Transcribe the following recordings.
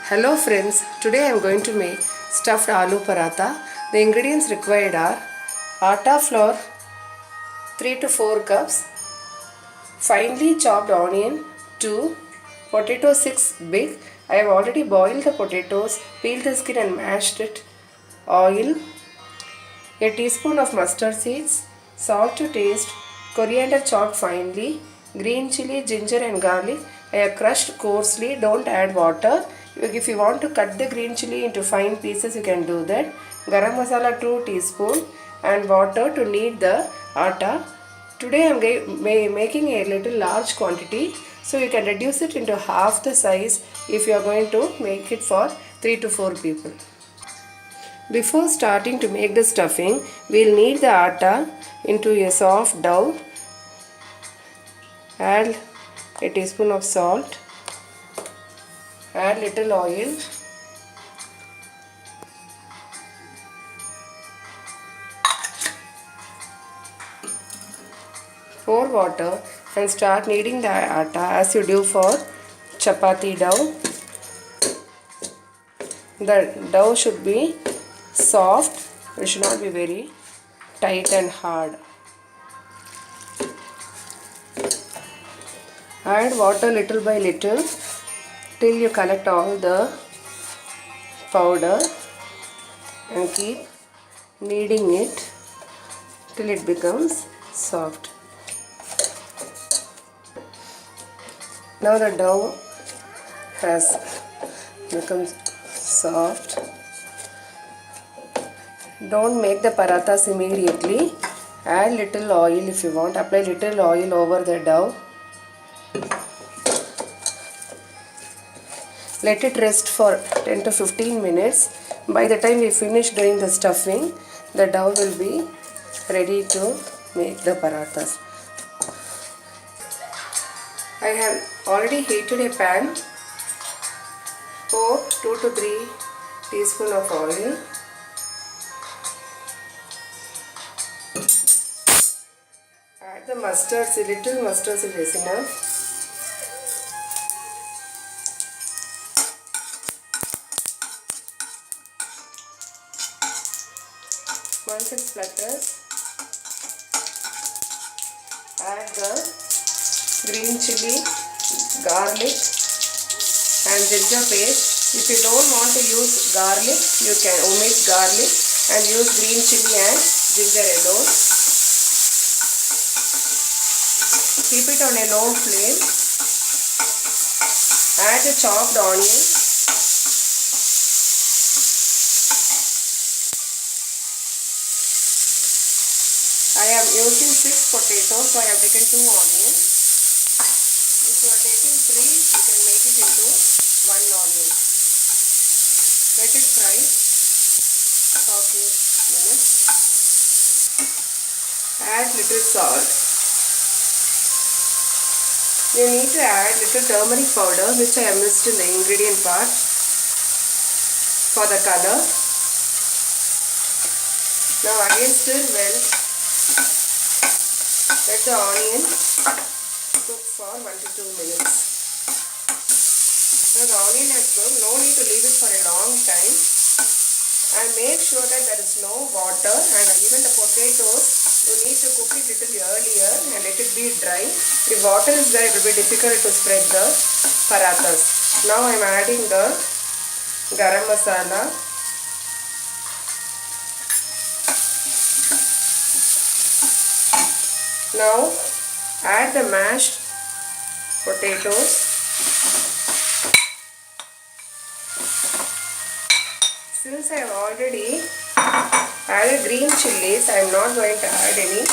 Hello friends, today I am going to make stuffed aloo paratha. The ingredients required are atta flour 3 to 4 cups, finely chopped onion 2, potato 6 big. I have already boiled the potatoes, peeled the skin and mashed it, oil, a teaspoon of mustard seeds, salt to taste, coriander chopped finely, green chili, ginger and garlic. I have crushed coarsely, don't add water. If you want to cut the green chili into fine pieces, you can do that. Garam masala 2 teaspoon and water to knead the atta. Today I am making a little large quantity, so you can reduce it into half the size if you are going to make it for 3 to 4 people. Before starting to make the stuffing, we will knead the atta into a soft dough. Add a teaspoon of salt. Add little oil. Pour water and start kneading the atta as you do for chapati dough. The dough should be soft, it should not be very tight and hard. Add water little by little till you collect all the powder and keep kneading it till it becomes soft. Now the dough has become soft. Don't make the parathas immediately. Add little oil if you want. Apply little oil over the dough. Let it rest for 10 to 15 minutes. By the time we finish doing the stuffing, the dough will be ready to make the parathas. I have already heated a pan. Pour 2 to 3 teaspoons of oil. Add the mustard seed, little mustard seed is enough. Once it flutters, add the green chili, garlic and ginger paste. If you don't want to use garlic, you can omit garlic and use green chili and ginger alone. Keep it on a low flame. Add the chopped onion. I am using 6 potatoes, so I have taken 2 onions. If you are taking 3, you can make it into 1 onion. Let it fry for a few minutes. Add little salt. You need to add little turmeric powder, which I have mixed in the ingredient part for the color. Now again stir well. Let the onion cook for 1 to 2 minutes. Now the onion has cooked, no need to leave it for a long time. And make sure that there is no water, and even the potatoes, you need to cook it little earlier and let it be dry. If water is there, it will be difficult to spread the parathas. Now I am adding the garam masala. Now add the mashed potatoes. Since I have already added green chilies, I am not going to add any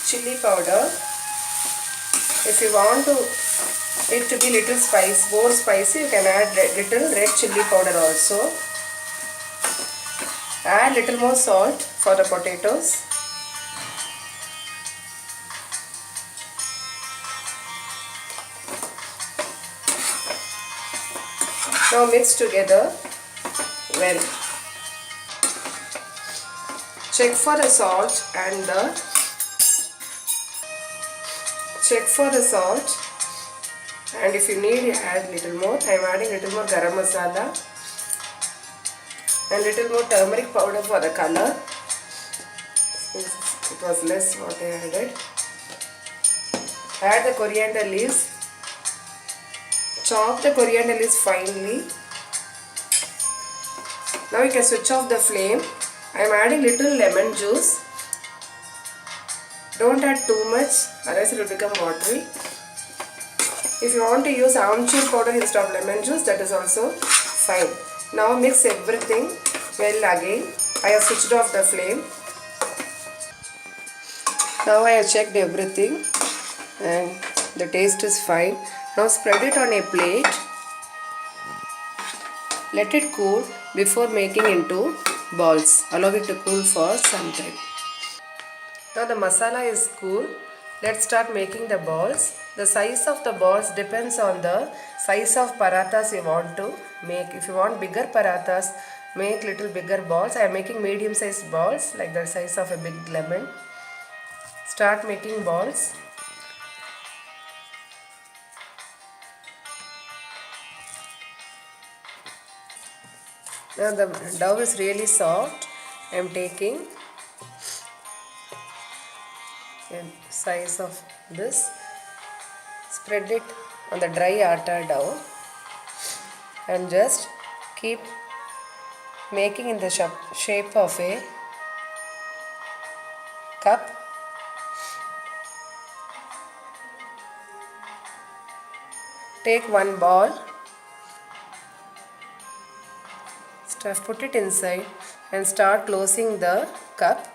chili powder. If you want it to be little more spicy, you can add little red chili powder also. Add little more salt for the potatoes. Now mix together well. Check for the salt and if you need, add little more. I am adding little more garam masala and little more turmeric powder for the color. It was less what I added. Add the coriander leaves. Chop the coriander leaves finely. Now you can switch off the flame. I am adding little lemon juice. Don't add too much, otherwise it will become watery. If you want to use amchur powder instead of lemon juice, that is also fine. Now mix everything well again. I have switched off the flame. Now I have checked everything and the taste is fine. Now spread it on a plate. Let it cool before making into balls. Allow it to cool for some time. Now the masala is cool. Let's start making the balls. The size of the balls depends on the size of parathas you want to make. If you want bigger parathas, make little bigger balls. I am making medium sized balls like the size of a big lemon. Start making balls. Now the dough is really soft. I am taking a size of this. Spread it on the dry atta dough and just keep making in the shape of a cup. Take one ball, put it inside and start closing the cup.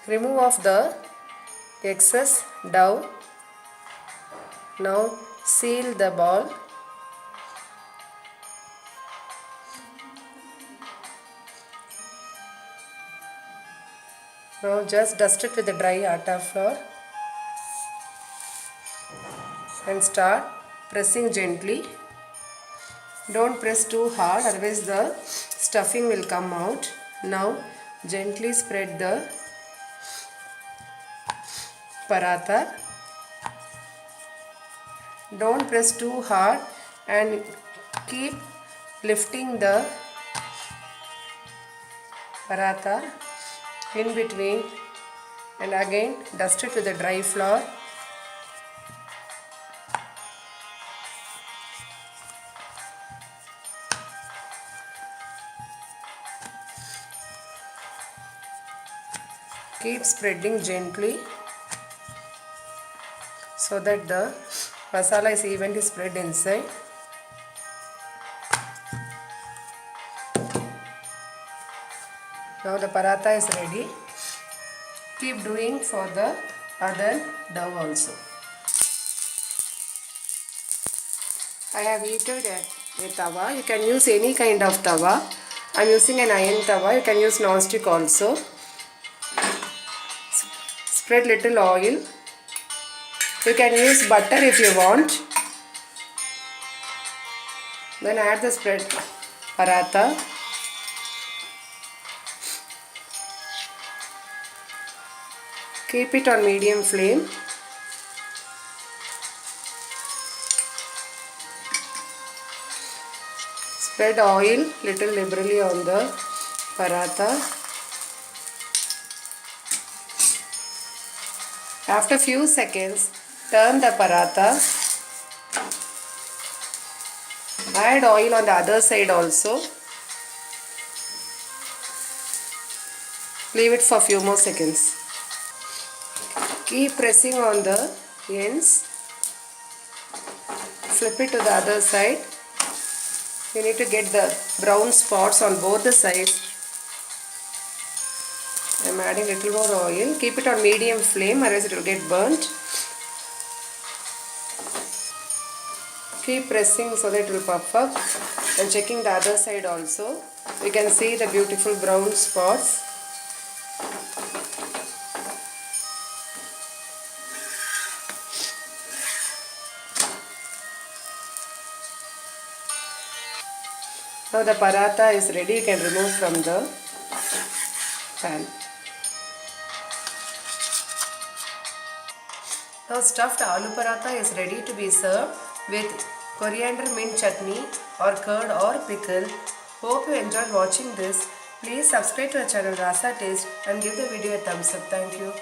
Remove off the excess dough. Now seal the ball. Now just dust it with the dry atta flour and start pressing gently. Don't press too hard, otherwise the stuffing will come out. Now gently spread the paratha. Don't press too hard and keep lifting the paratha in between and again dust it with the dry flour. Keep spreading gently so that the masala is evenly spread inside. Now the paratha is ready. Keep doing for the other dough also. I have heated a tawa. You can use any kind of tawa. I am using an iron tawa. You can use non-stick also. Spread little oil. You can use butter if you want. Then add the spread paratha. Keep it on medium flame. Spread oil little liberally on the paratha. After few seconds, turn the paratha. Add oil on the other side also. Leave it for few more seconds. Keep pressing on the ends. Flip it to the other side. You need to get the brown spots on both the sides. I am adding little more oil. Keep it on medium flame, otherwise it will get burnt. Keep pressing so that it will puff up and checking the other side also. You can see the beautiful brown spots. Now the paratha is ready. You can remove from the pan. Now stuffed aloo paratha is ready to be served with coriander mint chutney or curd or pickle. Hope you enjoyed watching this. Please subscribe to our channel Rasa Taste and give the video a thumbs up. Thank you.